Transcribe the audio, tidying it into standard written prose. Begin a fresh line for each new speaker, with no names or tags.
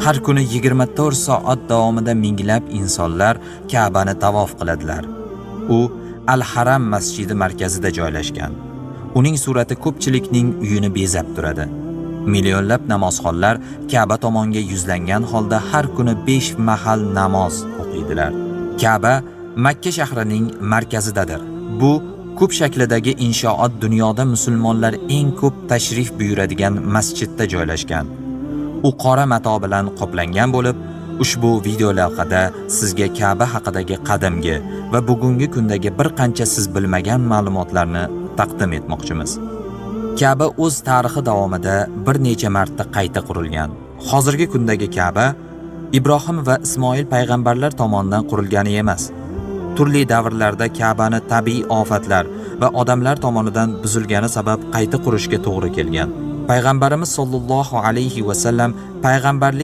Har kuni 24 soat davomida minglab insonlar Ka'bani tavof qiladilar. U Al-Haram masjidi markazida joylashgan. Uning surati ko'pchilikning uyini bezab turadi. Millionlab namozxonlar Ka'ba tomonga yuzlangan holda har kuni 5 mahal namoz o'qiydilar. Ka'ba Makka shahrining markazidadir. Bu ko'p shaklidagi inshoot dunyoda musulmonlar eng ko'p tashrif buyuradigan masjidda joylashgan. U qora mato bilan qoplangan bo'lib, ushbu video lavhada sizga Ka'ba haqidagi qadimgi va bugungi kundagi bir qancha siz bilmagan ma'lumotlarni taqdim etmoqchimiz. Ka'ba o'z tarixi davomida bir necha marta qayta qurilgan. Hozirgi kundagi Ka'ba Ibrohim va Ismoil payg'ambarlar tomonidan qurilgani emas. Turli davrlarda Ka'bani tabiiy ofatlar va odamlar tomonidan buzilgani sabab qayta qurishga to'g'ri kelgan. Payg'ambarimiz sollallohu alayhi va sallam payg'ambarlik